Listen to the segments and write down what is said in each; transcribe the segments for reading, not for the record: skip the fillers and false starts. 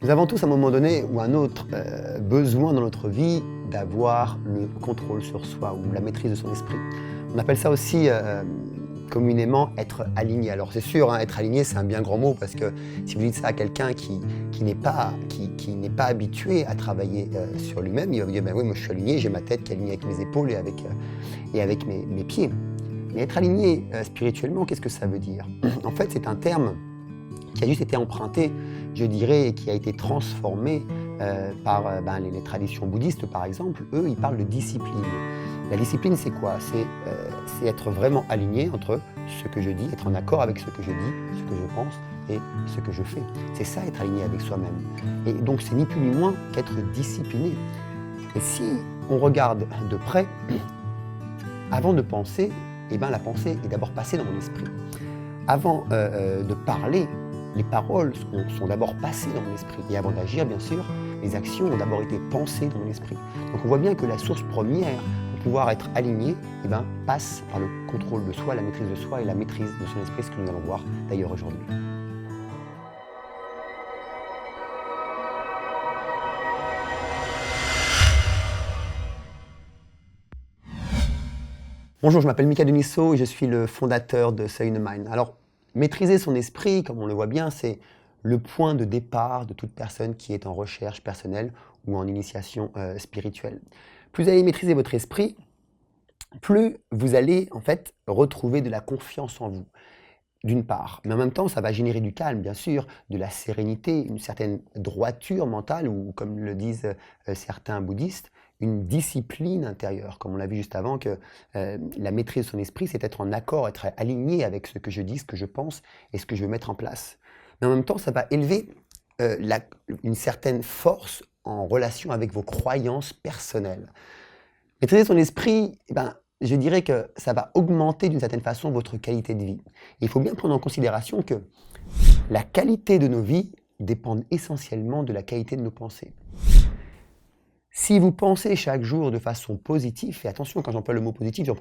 Nous avons tous à un moment donné ou un autre besoin dans notre vie d'avoir le contrôle sur soi ou la maîtrise de son esprit. On appelle ça aussi communément être aligné. Alors c'est sûr, hein, être aligné c'est un bien grand mot parce que si vous dites ça à quelqu'un qui n'est pas habitué à travailler sur lui-même, il va vous dire ben oui, moi je suis aligné, j'ai ma tête qui est alignée avec mes épaules et avec mes pieds. Mais être aligné spirituellement, qu'est-ce que ça veut dire? En fait, c'est un terme qui a juste été emprunté, je dirais, et qui a été transformé par les traditions bouddhistes, par exemple. Eux, ils parlent de discipline. La discipline, c'est quoi? C'est être vraiment aligné entre ce que je dis, être en accord avec ce que je dis, ce que je pense et ce que je fais. C'est ça, être aligné avec soi-même. Et donc, c'est ni plus ni moins qu'être discipliné. Et si on regarde de près, avant de penser, la pensée est d'abord passée dans mon esprit. Avant de parler, les paroles sont d'abord passées dans mon esprit. Et avant d'agir, bien sûr, les actions ont d'abord été pensées dans mon esprit. Donc on voit bien que la source première pour pouvoir être aligné passe par le contrôle de soi, la maîtrise de soi et la maîtrise de son esprit, ce que nous allons voir d'ailleurs aujourd'hui. Bonjour, je m'appelle Mika Denisso et je suis le fondateur de Seuil the Mind. Alors, maîtriser son esprit, comme on le voit bien, c'est le point de départ de toute personne qui est en recherche personnelle ou en initiation spirituelle. Plus vous allez maîtriser votre esprit, plus vous allez en fait retrouver de la confiance en vous, d'une part. Mais en même temps, ça va générer du calme, bien sûr, de la sérénité, une certaine droiture mentale ou, comme le disent certains bouddhistes, une discipline intérieure, comme on l'a vu juste avant, que la maîtrise de son esprit, c'est être en accord, être aligné avec ce que je dis, ce que je pense et ce que je veux mettre en place. Mais en même temps, ça va élever une certaine force en relation avec vos croyances personnelles. Maîtriser son esprit, je dirais que ça va augmenter d'une certaine façon votre qualité de vie. Il faut bien prendre en considération que la qualité de nos vies dépend essentiellement de la qualité de nos pensées. Si vous pensez chaque jour de façon positive, et attention, quand j'emploie le mot positif, je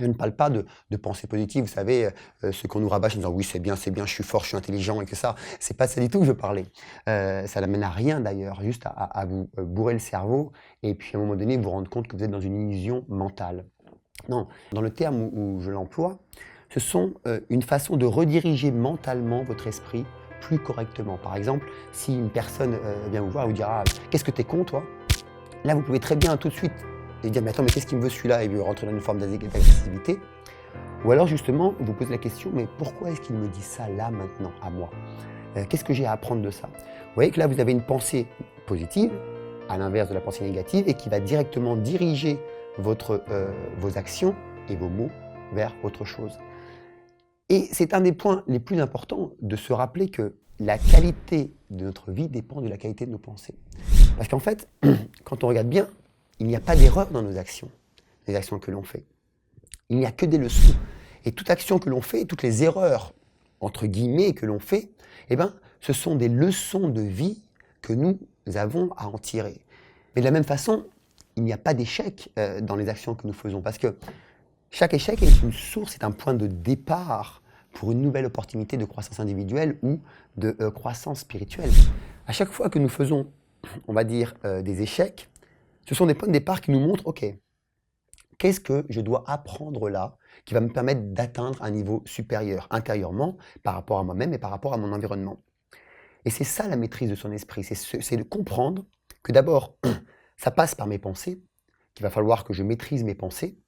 ne parle pas de pensée positive, vous savez, ce qu'on nous rabâche en disant oui, c'est bien, je suis fort, je suis intelligent et que ça, c'est pas ça du tout que je parlais. Ça n'amène à rien d'ailleurs, juste à vous bourrer le cerveau et puis à un moment donné, vous rendre compte que vous êtes dans une illusion mentale. Non, dans le terme où je l'emploie, ce sont une façon de rediriger mentalement votre esprit plus correctement. Par exemple, si une personne vient vous voir et vous dira ah, « Qu'est-ce que t'es con, toi ?» Là, vous pouvez très bien tout de suite dire « Mais attends, mais qu'est-ce qu'il me veut celui-là » et vous rentrer dans une forme d'agressivité. Ou alors justement, vous posez la question « Mais pourquoi est-ce qu'il me dit ça là, maintenant, à moi Qu'est-ce que j'ai à apprendre de ça ?» Vous voyez que là, vous avez une pensée positive, à l'inverse de la pensée négative, et qui va directement diriger vos actions et vos mots vers autre chose. Et c'est un des points les plus importants de se rappeler que la qualité de notre vie dépend de la qualité de nos pensées. Parce qu'en fait, quand on regarde bien, il n'y a pas d'erreur dans nos actions, les actions que l'on fait. Il n'y a que des leçons. Et toute action que l'on fait, toutes les erreurs, entre guillemets, que l'on fait, ce sont des leçons de vie que nous avons à en tirer. Mais de la même façon, il n'y a pas d'échec dans les actions que nous faisons. Parce que chaque échec est une source, est un point de départ pour une nouvelle opportunité de croissance individuelle ou de croissance spirituelle. À chaque fois que nous faisons, on va dire, des échecs, ce sont des points de départ qui nous montrent, ok, qu'est-ce que je dois apprendre là qui va me permettre d'atteindre un niveau supérieur intérieurement par rapport à moi-même et par rapport à mon environnement. Et c'est ça la maîtrise de son esprit, c'est de comprendre que d'abord, ça passe par mes pensées, qu'il va falloir que je maîtrise mes pensées,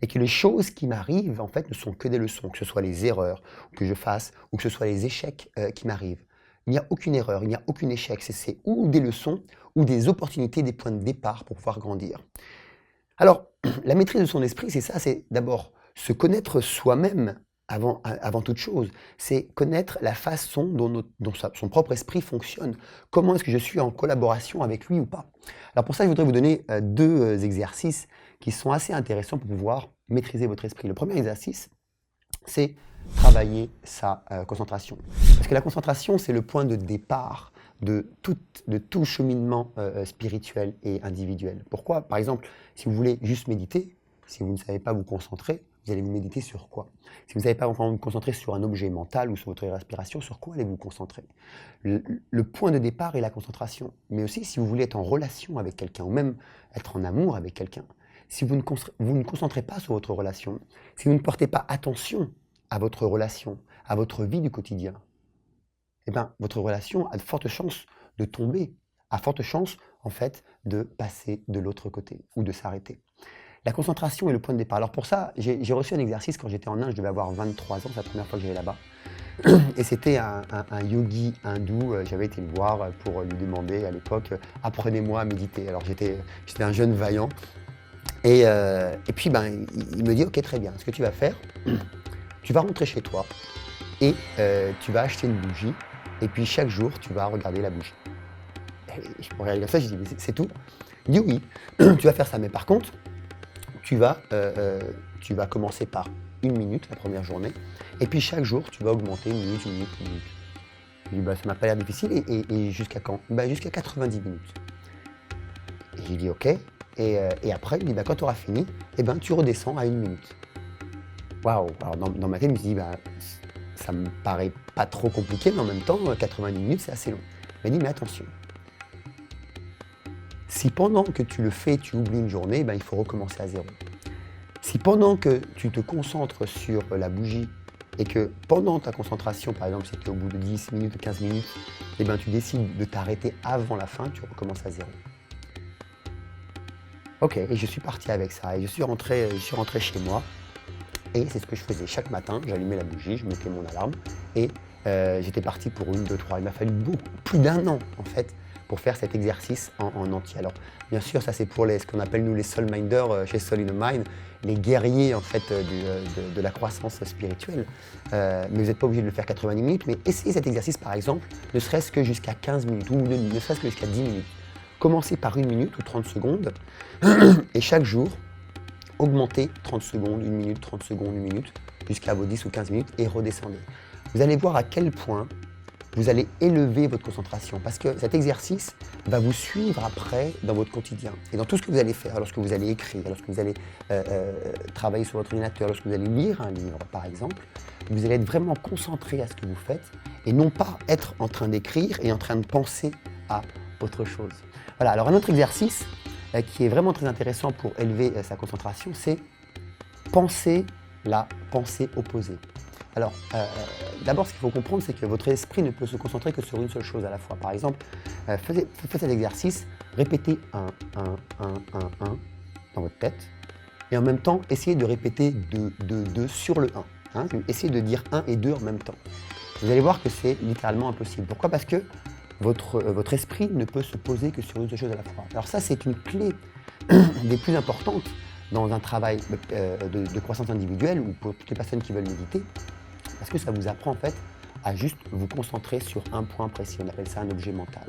et que les choses qui m'arrivent, en fait, ne sont que des leçons, que ce soit les erreurs que je fasse, ou que ce soit les échecs qui m'arrivent. Il n'y a aucune erreur, il n'y a aucun échec, c'est ou des leçons, ou des opportunités, des points de départ pour pouvoir grandir. Alors, la maîtrise de son esprit, c'est ça, c'est d'abord se connaître soi-même avant toute chose. C'est connaître la façon dont son propre esprit fonctionne. Comment est-ce que je suis en collaboration avec lui ou pas? Alors pour ça, je voudrais vous donner deux exercices qui sont assez intéressants pour pouvoir maîtriser votre esprit. Le premier exercice, c'est travailler sa concentration. Parce que la concentration, c'est le point de départ de tout cheminement spirituel et individuel. Pourquoi? Par exemple, si vous voulez juste méditer, si vous ne savez pas vous concentrer, Vous allez vous méditer sur quoi? Si vous n'avez pas encore vous concentrer sur un objet mental ou sur votre respiration, sur quoi allez-vous vous concentrer? Le point de départ est la concentration. Mais aussi, si vous voulez être en relation avec quelqu'un ou même être en amour avec quelqu'un, si vous ne concentrez pas sur votre relation, si vous ne portez pas attention à votre relation, à votre vie du quotidien, eh bien, votre relation a de fortes chances de tomber, a forte chance, en fait, de passer de l'autre côté ou de s'arrêter. La concentration est le point de départ. Alors pour ça, j'ai reçu un exercice quand j'étais en Inde, je devais avoir 23 ans, c'est la première fois que j'allais là-bas. Et c'était un yogi hindou, j'avais été le voir pour lui demander à l'époque, apprenez-moi à méditer. Alors j'étais un jeune vaillant. Et puis il me dit, ok, très bien, ce que tu vas faire, tu vas rentrer chez toi et tu vas acheter une bougie. Et puis chaque jour, tu vas regarder la bougie. Et je me regarde comme ça, je dis, mais c'est tout? Il dit oui, tu vas faire ça, mais par contre, tu vas commencer par 1 minute la première journée, et puis chaque jour, tu vas augmenter 1 minute, 1 minute, 1 minute. Je dis, ça m'a pas l'air difficile, et jusqu'à quand? Jusqu'à 90 minutes. Et j'ai dit ok, et après, il dit, quand tu auras fini, tu redescends à 1 minute. Waouh! Alors dans ma tête, je me suis dit, ça me paraît pas trop compliqué, mais en même temps, 90 minutes, c'est assez long. Il m'a dit, mais attention, si pendant que tu le fais, tu oublies une journée, il faut recommencer à zéro. Si pendant que tu te concentres sur la bougie et que pendant ta concentration, par exemple, c'était au bout de 10 minutes ou 15 minutes, tu décides de t'arrêter avant la fin, tu recommences à zéro. Ok, et je suis parti avec ça, et je suis rentré chez moi, et c'est ce que je faisais chaque matin, j'allumais la bougie, je mettais mon alarme, et j'étais parti pour 1, 2, 3. Il m'a fallu plus d'1 an, en fait, pour faire cet exercice en entier. Alors, bien sûr, ça c'est pour ce qu'on appelle nous les soul minders chez Soul in the Mind, les guerriers en fait de la croissance spirituelle. Mais vous n'êtes pas obligé de le faire 90 minutes, mais essayez cet exercice par exemple, ne serait-ce que jusqu'à 15 minutes, ou ne serait-ce que jusqu'à 10 minutes. Commencez par 1 minute ou 30 secondes, et chaque jour, augmentez 30 secondes, 1 minute, 30 secondes, 1 minute, jusqu'à vos 10 ou 15 minutes, et redescendez. Vous allez voir à quel point vous allez élever votre concentration, parce que cet exercice va vous suivre après dans votre quotidien et dans tout ce que vous allez faire, lorsque vous allez écrire, lorsque vous allez travailler sur votre ordinateur, lorsque vous allez lire un livre par exemple, vous allez être vraiment concentré à ce que vous faites et non pas être en train d'écrire et en train de penser à autre chose. Voilà, alors un autre exercice qui est vraiment très intéressant pour élever sa concentration, c'est penser la pensée opposée. Alors, d'abord, ce qu'il faut comprendre, c'est que votre esprit ne peut se concentrer que sur une seule chose à la fois. Par exemple, faites cet exercice, répétez 1 dans votre tête, et en même temps, essayez de répéter 2 sur le 1. Essayez de dire 1 et 2 en même temps. Vous allez voir que c'est littéralement impossible. Pourquoi? Parce que votre esprit ne peut se poser que sur une seule chose à la fois. Alors ça, c'est une clé des plus importantes dans un travail de croissance individuelle ou pour toutes les personnes qui veulent méditer, parce que ça vous apprend en fait à juste vous concentrer sur un point précis. On appelle ça un objet mental.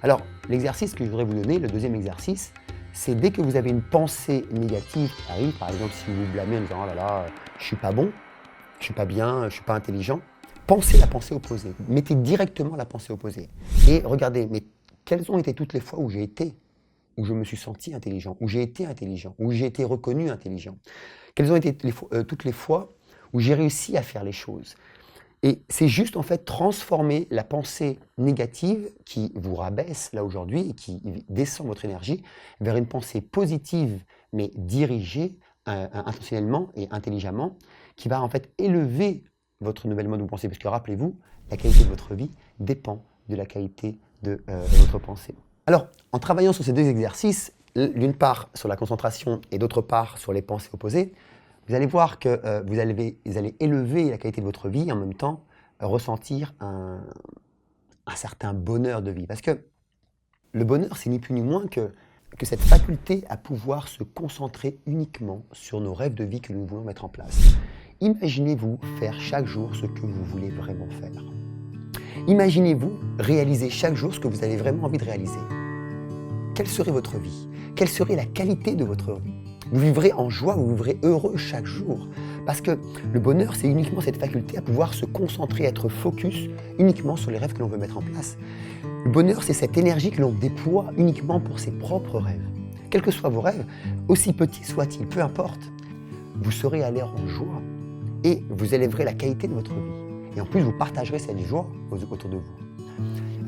Alors, l'exercice que je voudrais vous donner, le deuxième exercice, c'est dès que vous avez une pensée négative qui arrive, par exemple si vous vous blâmez en disant « Oh là là, je suis pas bon, je suis pas bien, je suis pas intelligent », pensez la pensée opposée. Mettez directement la pensée opposée. Et regardez, mais quelles ont été toutes les fois où j'ai été, où je me suis senti intelligent, où j'ai été intelligent, où j'ai été reconnu intelligent? Quelles ont été toutes les fois où j'ai réussi à faire les choses? Et c'est juste en fait transformer la pensée négative qui vous rabaisse là aujourd'hui et qui descend votre énergie vers une pensée positive mais dirigée intentionnellement et intelligemment qui va en fait élever votre nouvelle mode de pensée. Parce que rappelez-vous, la qualité de votre vie dépend de la qualité de votre pensée. Alors, en travaillant sur ces deux exercices, d'une part sur la concentration et d'autre part sur les pensées opposées, vous allez voir que vous allez élever la qualité de votre vie et en même temps ressentir un certain bonheur de vie. Parce que le bonheur, c'est ni plus ni moins que cette faculté à pouvoir se concentrer uniquement sur nos rêves de vie que nous voulons mettre en place. Imaginez-vous faire chaque jour ce que vous voulez vraiment faire. Imaginez-vous réaliser chaque jour ce que vous avez vraiment envie de réaliser. Quelle serait votre vie? Quelle serait la qualité de votre vie? Vous vivrez en joie, vous vivrez heureux chaque jour. Parce que le bonheur, c'est uniquement cette faculté à pouvoir se concentrer, être focus uniquement sur les rêves que l'on veut mettre en place. Le bonheur, c'est cette énergie que l'on déploie uniquement pour ses propres rêves. Quels que soient vos rêves, aussi petits soient-ils, peu importe. vous serez à l'air en joie et vous élèverez la qualité de votre vie. Et en plus, vous partagerez cette joie autour de vous.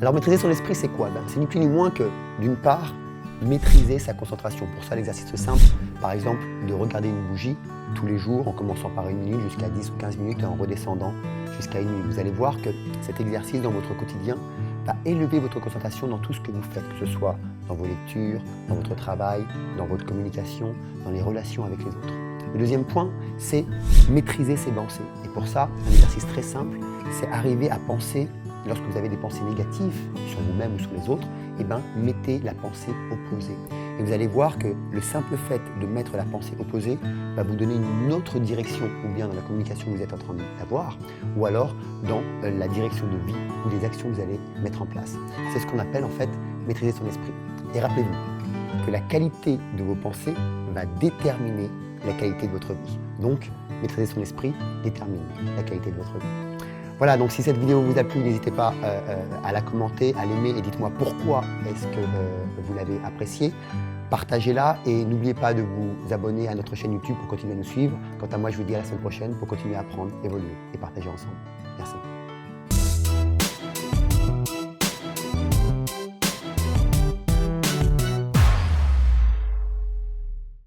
Alors maîtriser son esprit, c'est quoi? C'est ni plus ni moins que, d'une part, maîtriser sa concentration. Pour ça, l'exercice simple, par exemple, de regarder une bougie tous les jours, en commençant par 1 minute jusqu'à 10 ou 15 minutes et en redescendant jusqu'à 1 minute. Vous allez voir que cet exercice dans votre quotidien va élever votre concentration dans tout ce que vous faites, que ce soit dans vos lectures, dans votre travail, dans votre communication, dans les relations avec les autres. Le deuxième point, c'est maîtriser ses pensées. Et pour ça, un exercice très simple, c'est arriver à penser, lorsque vous avez des pensées négatives sur vous-même ou sur les autres, mettez la pensée opposée. Et vous allez voir que le simple fait de mettre la pensée opposée va vous donner une autre direction, ou bien dans la communication que vous êtes en train d'avoir, ou alors dans la direction de vie ou les actions que vous allez mettre en place. C'est ce qu'on appelle en fait maîtriser son esprit. Et rappelez-vous que la qualité de vos pensées va déterminer la qualité de votre vie. Donc, maîtriser son esprit détermine la qualité de votre vie. Voilà, donc si cette vidéo vous a plu, n'hésitez pas à la commenter, à l'aimer et dites-moi pourquoi est-ce que vous l'avez appréciée. Partagez-la et n'oubliez pas de vous abonner à notre chaîne YouTube pour continuer à nous suivre. Quant à moi, je vous dis à la semaine prochaine pour continuer à apprendre, évoluer et partager ensemble. Merci.